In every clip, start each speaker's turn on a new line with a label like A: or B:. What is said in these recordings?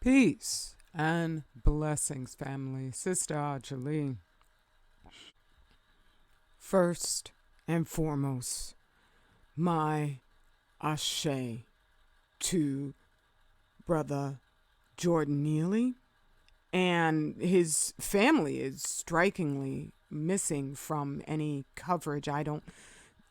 A: Peace and blessings, family. Sister Ajali. First and foremost, my ashe to Brother Jordan Neely, and his family is strikingly missing from any coverage. I don't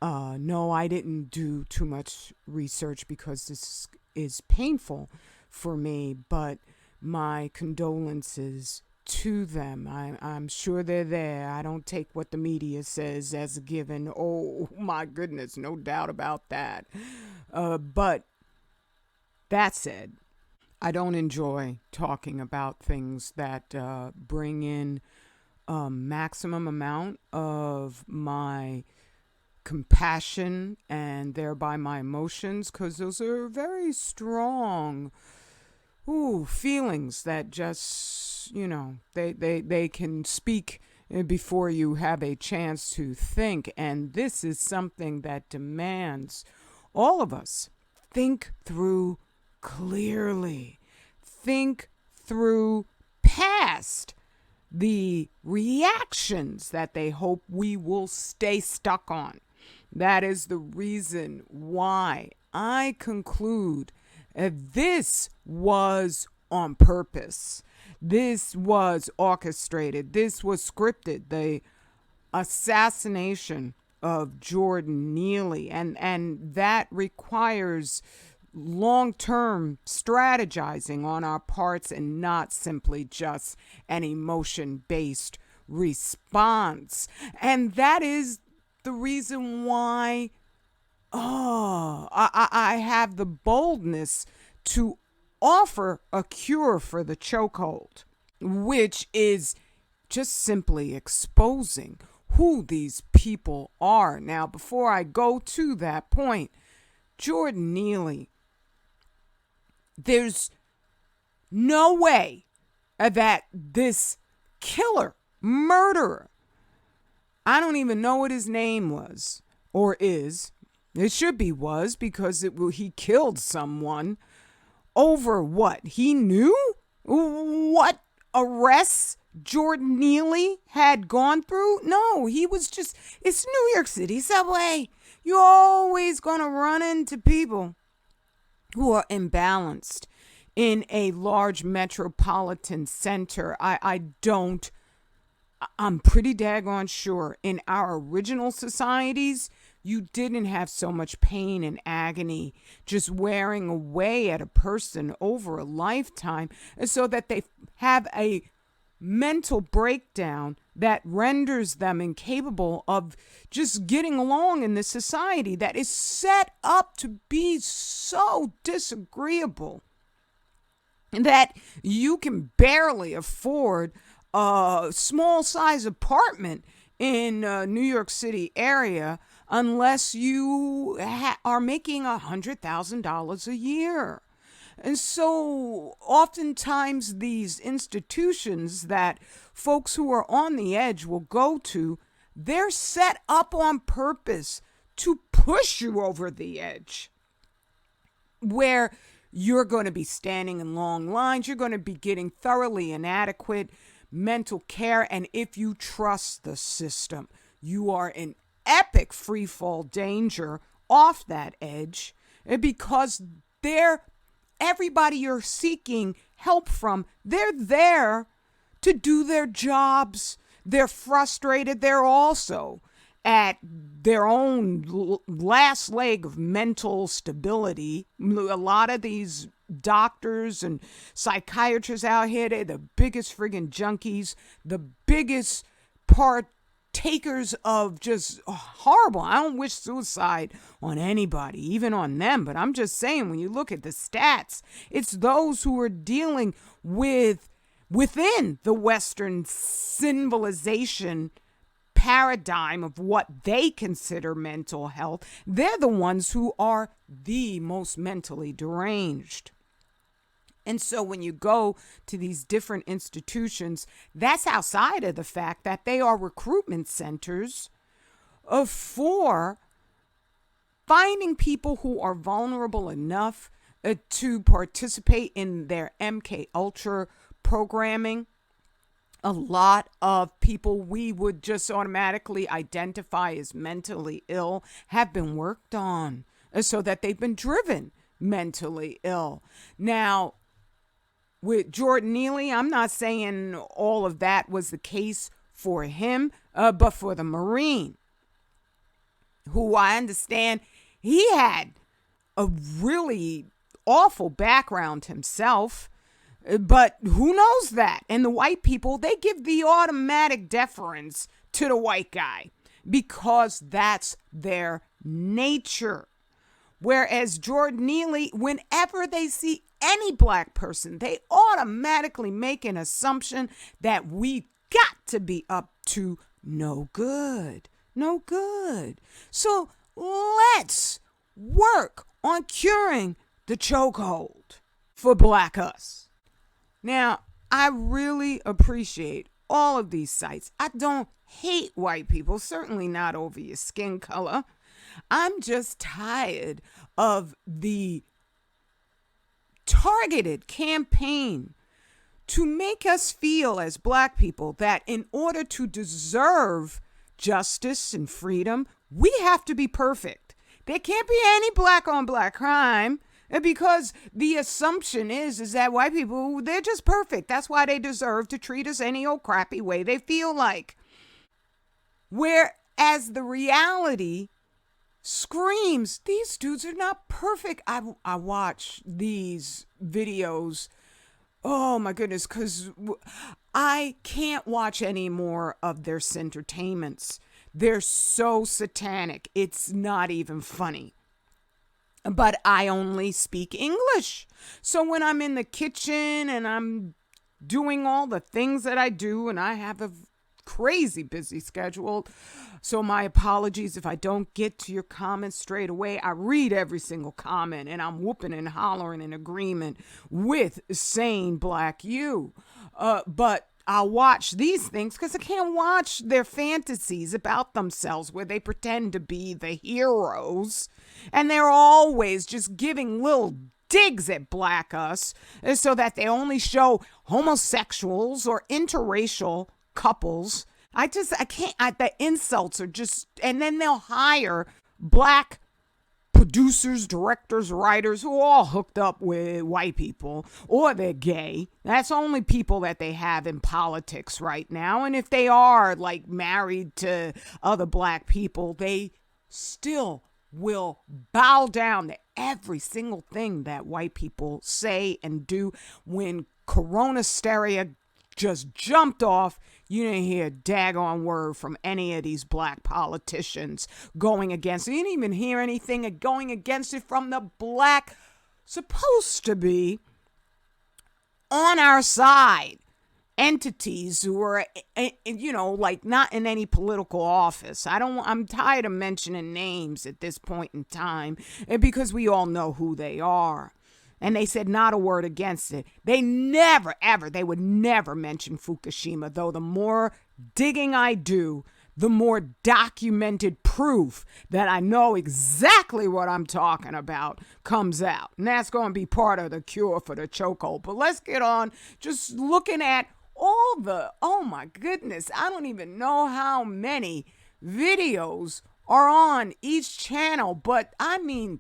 A: know. I didn't do too much research because this is painful for me, but my condolences to them. I'm sure they're there. I don't take what the media says as a given. Oh, my goodness, no doubt about that. But that said, I don't enjoy talking about things that bring in a maximum amount of my compassion and thereby my emotions, because those are very strong feelings that just, they can speak before you have a chance to think. And this is something that demands all of us think through clearly, think through past the reactions that they hope we will stay stuck on. That is the reason why I conclude this was on purpose. This was orchestrated. This was scripted. The assassination of Jordan Neely. And that requires long-term strategizing on our parts and not simply just an emotion-based response. And that is the reason why I have the boldness to offer a cure for the chokehold, which is just simply exposing who these people are. Now, before I go to that point, Jordan Neely, there's no way that this killer, murderer, I don't even know what his name was or is. It should be was, because he killed someone over what? He knew what arrests Jordan Neely had gone through? No, he was just, it's New York City subway. You're always going to run into people who are imbalanced in a large metropolitan center. I'm pretty daggone sure in our original societies, you didn't have so much pain and agony just wearing away at a person over a lifetime, so that they have a mental breakdown that renders them incapable of just getting along in this society that is set up to be so disagreeable that you can barely afford a small size apartment in New York City area unless you are making $100,000 a year. And so oftentimes these institutions that folks who are on the edge will go to, they're set up on purpose to push you over the edge, where you're going to be standing in long lines, you're going to be getting thoroughly inadequate mental care, and if you trust the system, you are in epic free fall danger off that edge, because everybody you're seeking help from, they're there to do their jobs. They're frustrated. They're also at their own last leg of mental stability. A lot of these doctors and psychiatrists out here, they're the biggest friggin' junkies, the biggest partakers of just horrible. I don't wish suicide on anybody, even on them, but I'm just saying, when you look at the stats, it's those who are dealing within the Western civilization paradigm of what they consider mental health. They're the ones who are the most mentally deranged. And so when you go to these different institutions, that's outside of the fact that they are recruitment centers for finding people who are vulnerable enough to participate in their MK Ultra programming. A lot of people we would just automatically identify as mentally ill have been worked on so that they've been driven mentally ill. Now, with Jordan Neely, I'm not saying all of that was the case for him, but for the Marine, who I understand he had a really awful background himself. But who knows that? And the white people, they give the automatic deference to the white guy because that's their nature. Whereas Jordan Neely, whenever they see any black person, they automatically make an assumption that we got to be up to no good. No good. So let's work on curing the chokehold for black us. Now, I really appreciate all of these sites. I don't hate white people, certainly not over your skin color. I'm just tired of the targeted campaign to make us feel as black people that in order to deserve justice and freedom, we have to be perfect. There can't be any black on black crime. Because the assumption is that white people, they're just perfect. That's why they deserve to treat us any old crappy way they feel like. Whereas the reality screams, these dudes are not perfect. I watch these videos, oh my goodness, because I can't watch any more of their entertainments. They're so satanic. It's not even funny. But I only speak English. So when I'm in the kitchen and I'm doing all the things that I do, and I have a crazy busy schedule, so my apologies if I don't get to your comments straight away. I read every single comment, and I'm whooping and hollering in agreement with saying black you. But I'll watch these things because I can't watch their fantasies about themselves where they pretend to be the heroes. And they're always just giving little digs at black us so that they only show homosexuals or interracial couples. I can't, the insults are just, and then they'll hire black producers, directors, writers who are all hooked up with white people, or they're gay. That's only people that they have in politics right now. And if they are like married to other black people, they still will bow down to every single thing that white people say and do. When corona hysteria just jumped off, you didn't hear a daggone word from any of these black politicians going against it. You didn't even hear anything going against it from the black, supposed to be on our side entities who are, like not in any political office. I'm tired of mentioning names at this point in time because we all know who they are. And they said not a word against it. They would never mention Fukushima, though the more digging I do, the more documented proof that I know exactly what I'm talking about comes out. And that's going to be part of the cure for the chokehold. But let's get on just looking at all oh my goodness, I don't even know how many videos are on each channel. But I mean,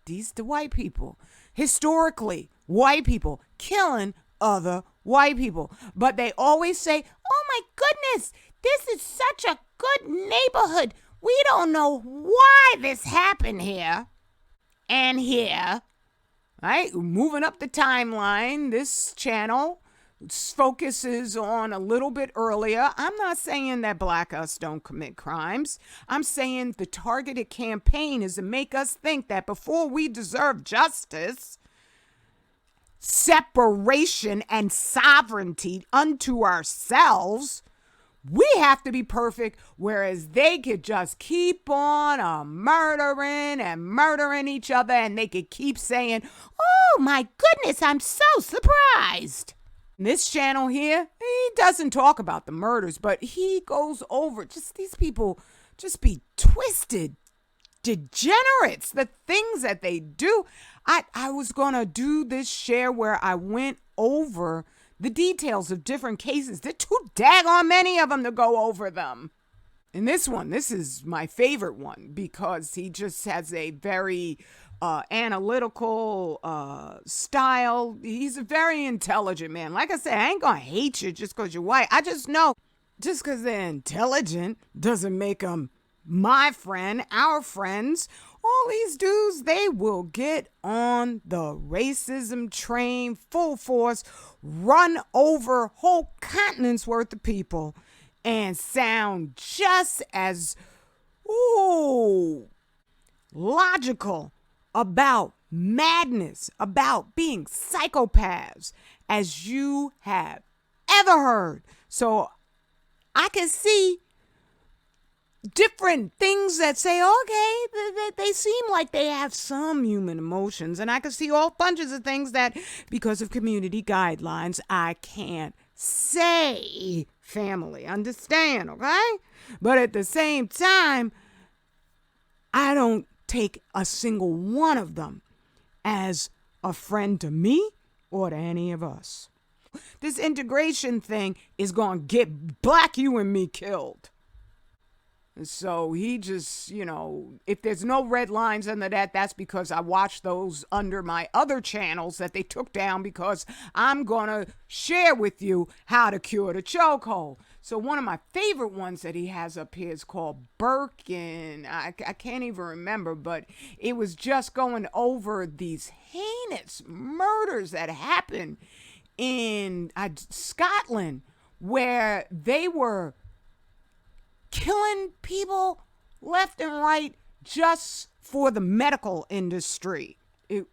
A: these the white people. Historically, white people killing other white people. But they always say, oh my goodness, this is such a good neighborhood. We don't know why this happened here and here. Right? Moving up the timeline, this channel focuses on a little bit earlier. I'm not saying that black us don't commit crimes. I'm saying the targeted campaign is to make us think that before we deserve justice, separation, and sovereignty unto ourselves, we have to be perfect, whereas they could just keep on murdering each other, and they could keep saying, oh my goodness, I'm so surprised. This channel here, he doesn't talk about the murders, but he goes over just these people just be twisted degenerates, the things that they do. I was going to do this share where I went over the details of different cases. There are too daggone many of them to go over them. And this is my favorite one because he just has a very analytical style. He's a very intelligent man. Like I said, I ain't going to hate you just because you're white. I just know just because they're intelligent doesn't make them my friend, our friends. All these dudes, they will get on the racism train full force, run over whole continents worth of people, and sound just as logical about madness, about being psychopaths as you have ever heard. So I can see different things that say, okay, they seem like they have some human emotions. And I can see all bunches of things that, because of community guidelines, I can't say. Family, understand, okay? But at the same time, I don't take a single one of them as a friend to me or to any of us. This integration thing is going to get black you and me killed. So he just, if there's no red lines under that, that's because I watched those under my other channels that they took down because I'm going to share with you how to cure the chokehold. So one of my favorite ones that he has up here is called Birkin. I can't even remember, but it was just going over these heinous murders that happened in Scotland where they were killing people left and right just for the medical industry. It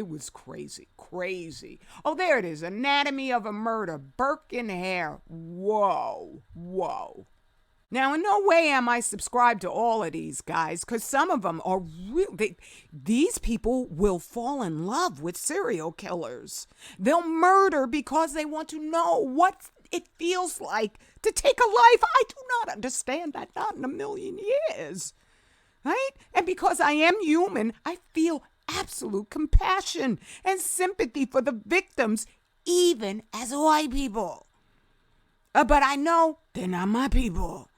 A: was crazy. Oh, there it is. Anatomy of a Murder. Birkin hair. Whoa. Now, in no way am I subscribed to all of these guys, because some of them are real. These people will fall in love with serial killers. They'll murder because they want to know what it feels like to take a life. I do not understand that, not in a million years. Right? And because I am human, I feel absolute compassion and sympathy for the victims, even as white people. But I know they're not my people.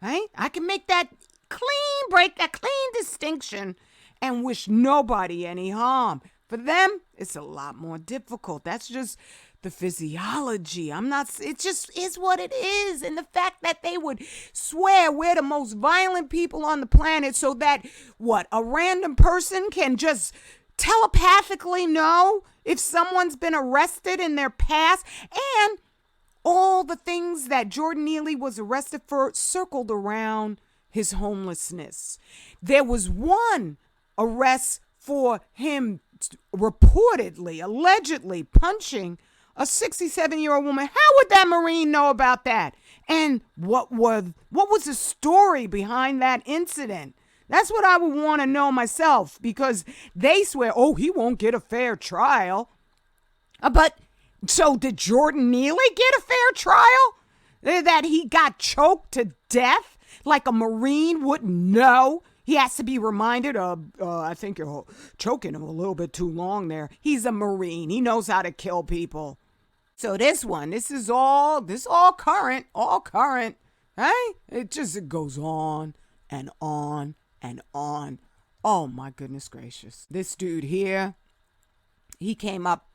A: Right? I can make that clean distinction and wish nobody any harm. For them, it's a lot more difficult. That's just the physiology. It just is what it is. And the fact that they would swear we're the most violent people on the planet so that, a random person can just telepathically know if someone's been arrested in their past. And all the things that Jordan Neely was arrested for circled around his homelessness. There was one arrest for him allegedly punching a 67-year-old woman. How would that Marine know about that? And what was the story behind that incident? That's what I would want to know myself, because they swear, he won't get a fair trial. But so did Jordan Neely get a fair trial? That he got choked to death like a Marine wouldn't know? He has to be reminded of, I think you're choking him a little bit too long there. He's a Marine. He knows how to kill people. So this is all current, right? It goes on and on and on. Oh my goodness gracious. This dude here, he came up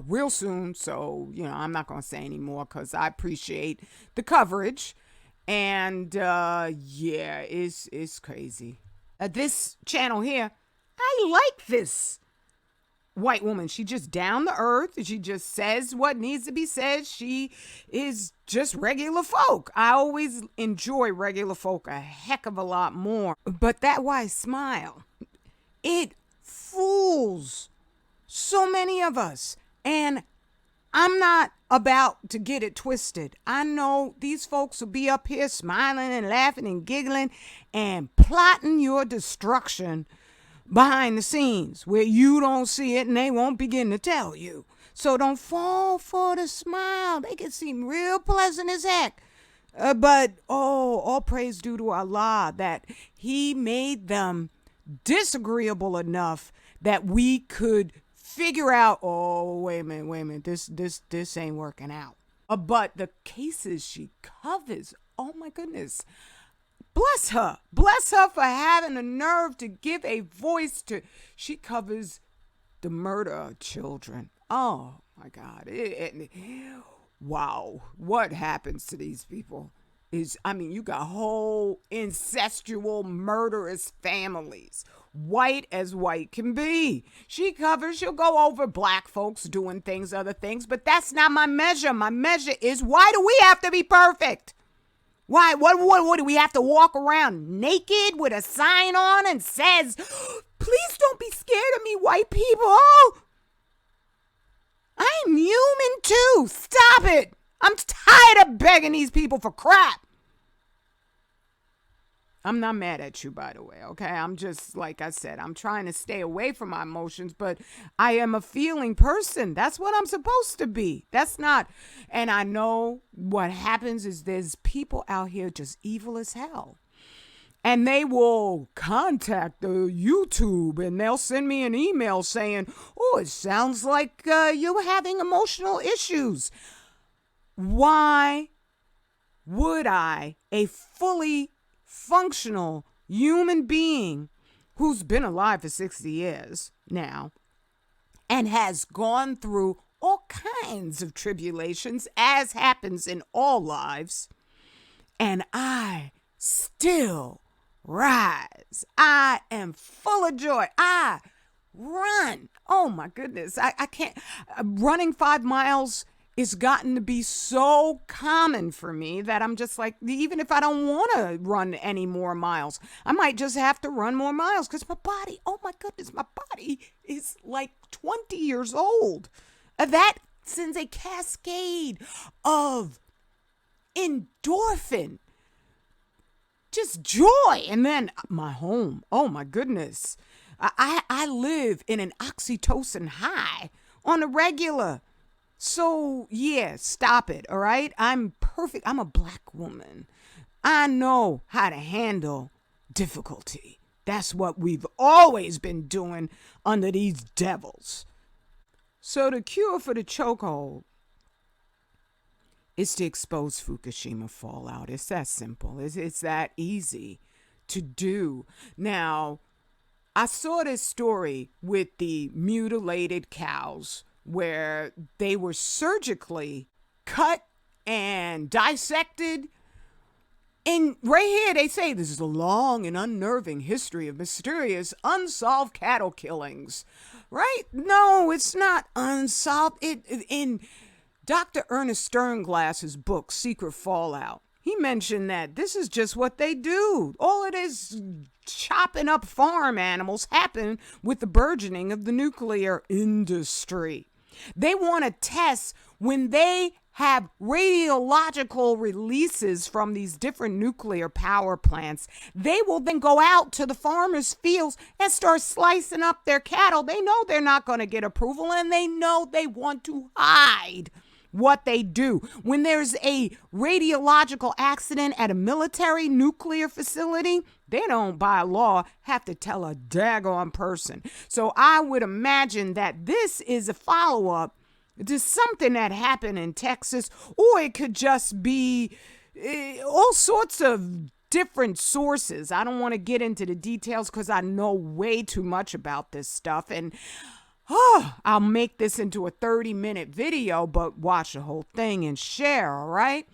A: real soon. So, I'm not going to say any more because I appreciate the coverage. And it's crazy. This channel here, I like this white woman. She just down to earth. She just says what needs to be said. She is just regular folk. I always enjoy regular folk a heck of a lot more. But that white smile, it fools so many of us. And I'm not about to get it twisted. I know these folks will be up here smiling and laughing and giggling and plotting your destruction behind the scenes where you don't see it and they won't begin to tell you. So don't fall for the smile. They can seem real pleasant as heck But all praise due to Allah that He made them disagreeable enough that we could figure out, oh, wait a minute, this ain't working out. But the cases she covers, oh my goodness. Bless her. Bless her for having the nerve to give a voice to. She covers the murder of children. Oh my God. Wow. What happens to these people is, you got whole incestual murderous families. White as white can be. She'll go over black folks doing things, other things, but that's not my measure. My measure is, why do we have to be perfect? Why? What do we have to walk around naked with a sign on and says, please don't be scared of me, white people. I'm human too. Stop it. I'm tired of begging these people for crap. I'm not mad at you, by the way, okay? I'm just, like I said, I'm trying to stay away from my emotions, but I am a feeling person. That's what I'm supposed to be. That's not, and I know what happens is there's people out here just evil as hell. And they will contact the YouTube and they'll send me an email saying, oh, it sounds like you're having emotional issues. Why would I, a fully functional human being who's been alive for 60 years now and has gone through all kinds of tribulations, as happens in all lives, and I still rise. I am full of joy. I run. Oh my goodness. I can't. Running 5 miles it's gotten to be so common for me that I'm just like, even if I don't want to run any more miles, I might just have to run more miles because my body, oh my goodness, my body is like 20 years old. That sends a cascade of endorphin, just joy. And then my home, oh my goodness. I live in an oxytocin high on a regular. So, yeah, stop it, all right? I'm perfect. I'm a black woman. I know how to handle difficulty. That's what we've always been doing under these devils. So the cure for the chokehold is to expose Fukushima fallout. It's that simple. It's that easy to do. Now, I saw this story with the mutilated cows where they were surgically cut and dissected. And right here they say this is a long and unnerving history of mysterious unsolved cattle killings. Right? No, it's not unsolved. In Dr. Ernest Sternglass's book, Secret Fallout, he mentioned that this is just what they do. All it is chopping up farm animals happen with the burgeoning of the nuclear industry. They want to test when they have radiological releases from these different nuclear power plants. They will then go out to the farmers' fields and start slicing up their cattle. They know they're not going to get approval, and they know they want to hide what they do. When there's a radiological accident at a military nuclear facility, they don't, by law, have to tell a daggone person. So I would imagine that this is a follow-up to something that happened in Texas, or it could just be all sorts of different sources. I don't want to get into the details because I know way too much about this stuff, and I'll make this into a 30-minute video, but watch the whole thing and share, all right?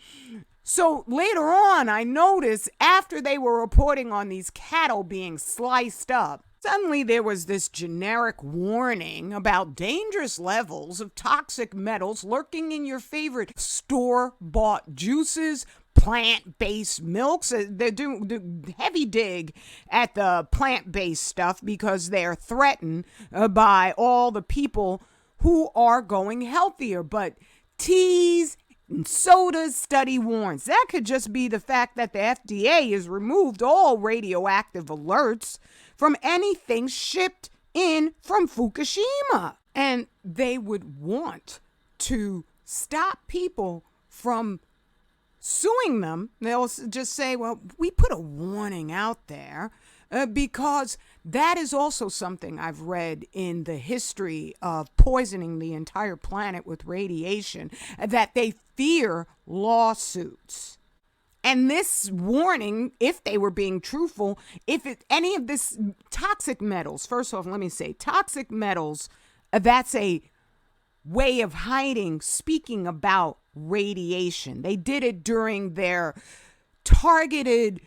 A: So later on, I noticed after they were reporting on these cattle being sliced up, suddenly there was this generic warning about dangerous levels of toxic metals lurking in your favorite store-bought juices, plant-based milks. They're doing heavy dig at the plant-based stuff because they're threatened by all the people who are going healthier. But teas and sodas, study warns. That could just be the fact that the FDA has removed all radioactive alerts from anything shipped in from Fukushima. And they would want to stop people from suing them, they'll just say, well, we put a warning out there because that is also something I've read in the history of poisoning the entire planet with radiation, that they fear lawsuits. And this warning, if they were being truthful, any of this toxic metals, first off, let me say, toxic metals, that's a way of hiding, speaking about radiation. They did it during their targeted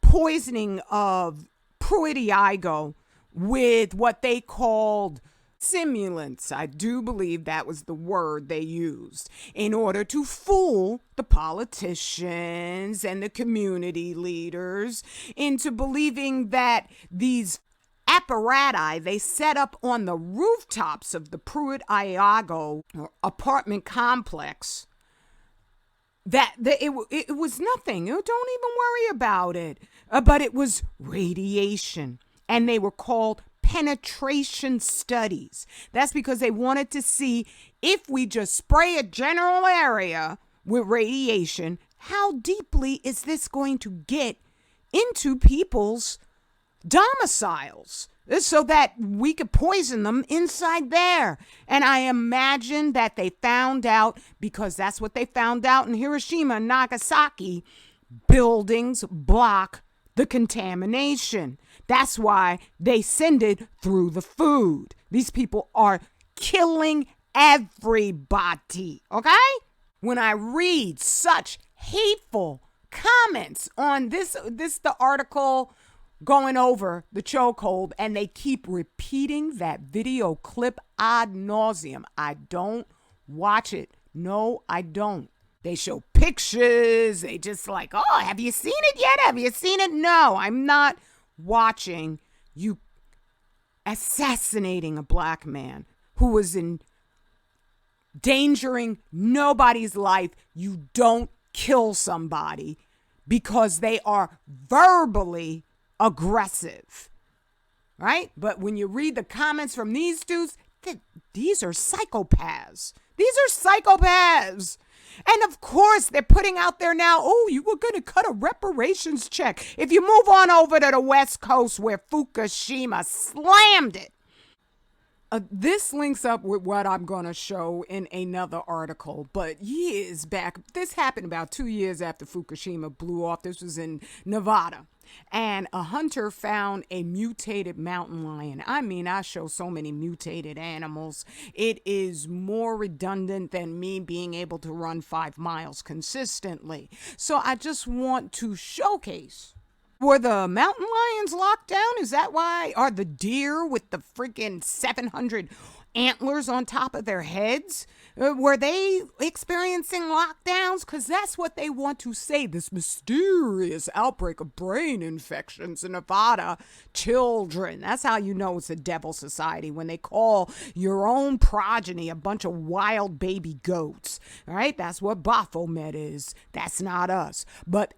A: poisoning of Pruitt-Igoe with what they called simulants. I do believe that was the word they used in order to fool the politicians and the community leaders into believing that these apparati they set up on the rooftops of the Pruitt-Igoe apartment complex, that it was nothing. Don't even worry about it. But it was radiation, and they were called penetration studies. That's because they wanted to see if we just spray a general area with radiation, how deeply is this going to get into people's domiciles so that we could poison them inside there. And I imagine that they found out, because that's what they found out in Hiroshima and Nagasaki, buildings block the contamination. That's why they send it through the food. These people are killing everybody, okay? When I read such hateful comments on the article going over the chokehold, and they keep repeating that video clip ad nauseum, I don't watch it. No, I don't. They show pictures. They just like, oh, have you seen it yet? Have you seen it? No, I'm not watching you assassinating a black man who was endangering nobody's life. You don't kill somebody because they are verbally aggressive, right? But when you read the comments from these dudes, these are psychopaths. These are psychopaths. And of course, they're putting out there now, oh, you were going to cut a reparations check. If you move on over to the West Coast where Fukushima slammed it. This links up with what I'm going to show in another article, but years back, this happened about 2 years after Fukushima blew off. This was in Nevada. And a hunter found a mutated mountain lion. I mean, I show so many mutated animals. It is more redundant than me being able to run 5 miles consistently. So I just want to showcase. Were the mountain lions locked down? Is that why? Are the deer with the freaking 700 antlers on top of their heads? Were they experiencing lockdowns? Because that's what they want to say. This mysterious outbreak of brain infections in Nevada. Children. That's how you know it's a devil society, when they call your own progeny a bunch of wild baby goats. All right? That's what Baphomet is. That's not us.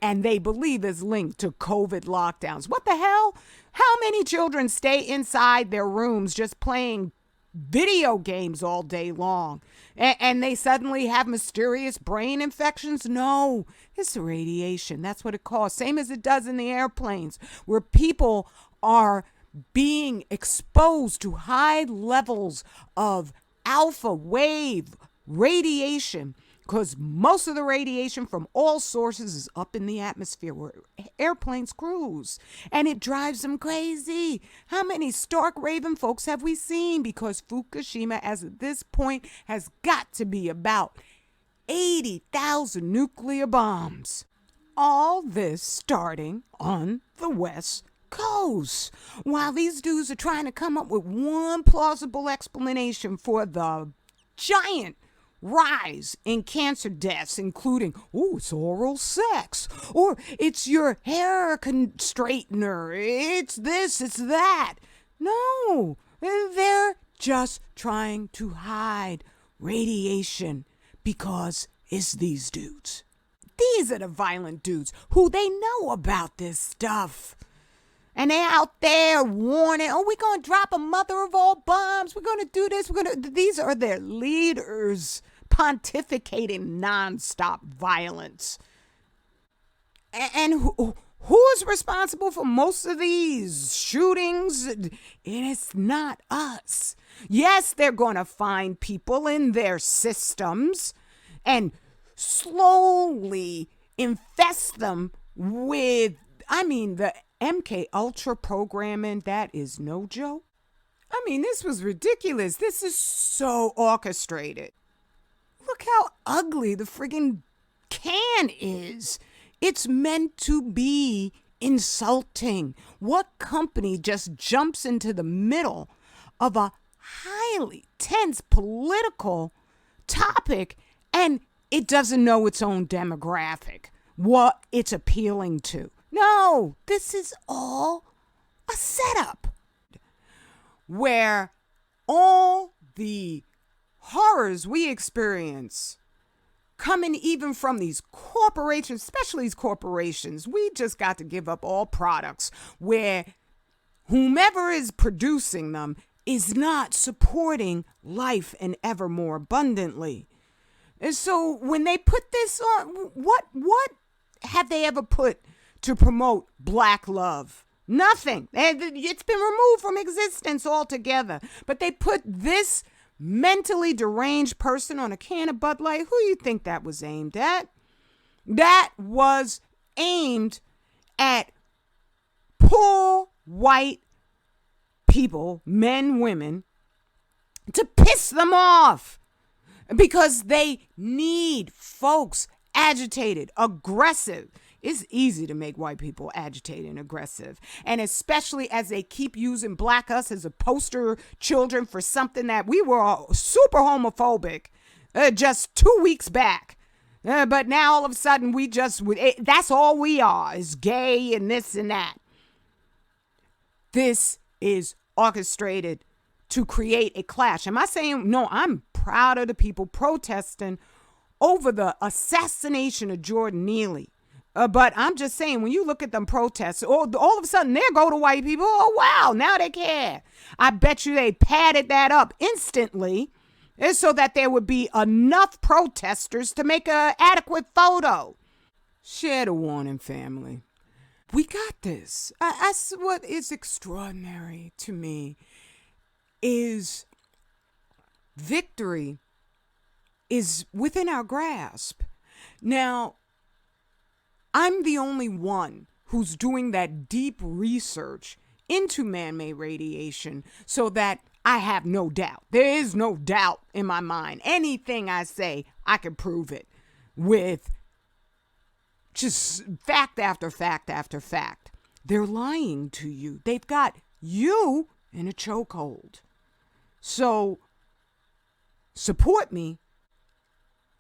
A: And they believe it's linked to COVID lockdowns. What the hell? How many children stay inside their rooms just playing video games all day long, and they suddenly have mysterious brain infections? No, it's radiation. That's what it causes. Same as it does in the airplanes, where people are being exposed to high levels of alpha wave radiation, because most of the radiation from all sources is up in the atmosphere where airplanes cruise, and it drives them crazy. How many stark raving folks have we seen? Because Fukushima, as of this point, has got to be about 80,000 nuclear bombs. All this starting on the West Coast, while these dudes are trying to come up with one plausible explanation for the giant rise in cancer deaths, including, it's oral sex, or it's your hair straightener, it's this, it's that. No, they're just trying to hide radiation because it's these dudes. These are the violent dudes who they know about this stuff. And they're out there warning, we're going to drop a mother of all bombs. We're going to do this. These are their leaders pontificating nonstop violence. And who's responsible for most of these shootings? It's not us. Yes, they're going to find people in their systems and slowly infest them with, the MK Ultra programming, that is no joke. This was ridiculous. This is so orchestrated. Look how ugly the friggin' can is. It's meant to be insulting. What company just jumps into the middle of a highly tense political topic and it doesn't know its own demographic, what it's appealing to? No, this is all a setup where all the horrors we experience coming even from these corporations, especially these corporations, we just got to give up all products where whomever is producing them is not supporting life and ever more abundantly. And so when they put this on, what have they ever put to promote black love? Nothing. It's been removed from existence altogether. But they put this mentally deranged person on a can of Bud Light. Who do you think that was aimed at? That was aimed at poor white people, men, women, to piss them off because they need folks agitated, aggressive. It's easy to make white people agitated and aggressive. And especially as they keep using black us as a poster children for something that we were super homophobic just 2 weeks back. But now all of a sudden that's all we are, is gay and this and that. This is orchestrated to create a clash. Am I saying, no, I'm proud of the people protesting over the assassination of Jordan Neely. But I'm just saying, when you look at them protests, all of a sudden, there go to white people. Oh, wow, now they care. I bet you they padded that up instantly so that there would be enough protesters to make an adequate photo. Share the warning, family. We got this. That's what is extraordinary to me, is victory is within our grasp. Now, I'm the only one who's doing that deep research into man-made radiation so that I have no doubt. There is no doubt in my mind. Anything I say, I can prove it with just fact after fact after fact. They're lying to you. They've got you in a chokehold. So support me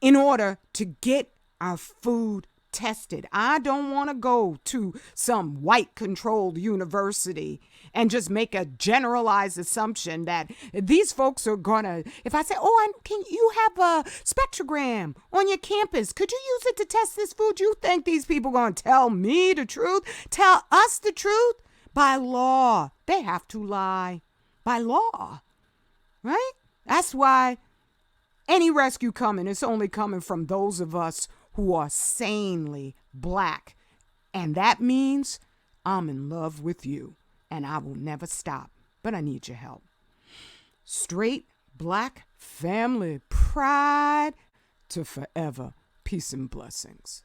A: in order to get our food tested. I don't want to go to some white controlled university and just make a generalized assumption that these folks are gonna, if I say, can you have a spectrogram on your campus? Could you use it to test this food? You think these people gonna tell me the truth? Tell us the truth? By law, they have to lie. By law, right? That's why any rescue coming, it's only coming from those of us who are sanely black. And that means I'm in love with you and I will never stop, but I need your help. Straight black family pride to forever. Peace and blessings.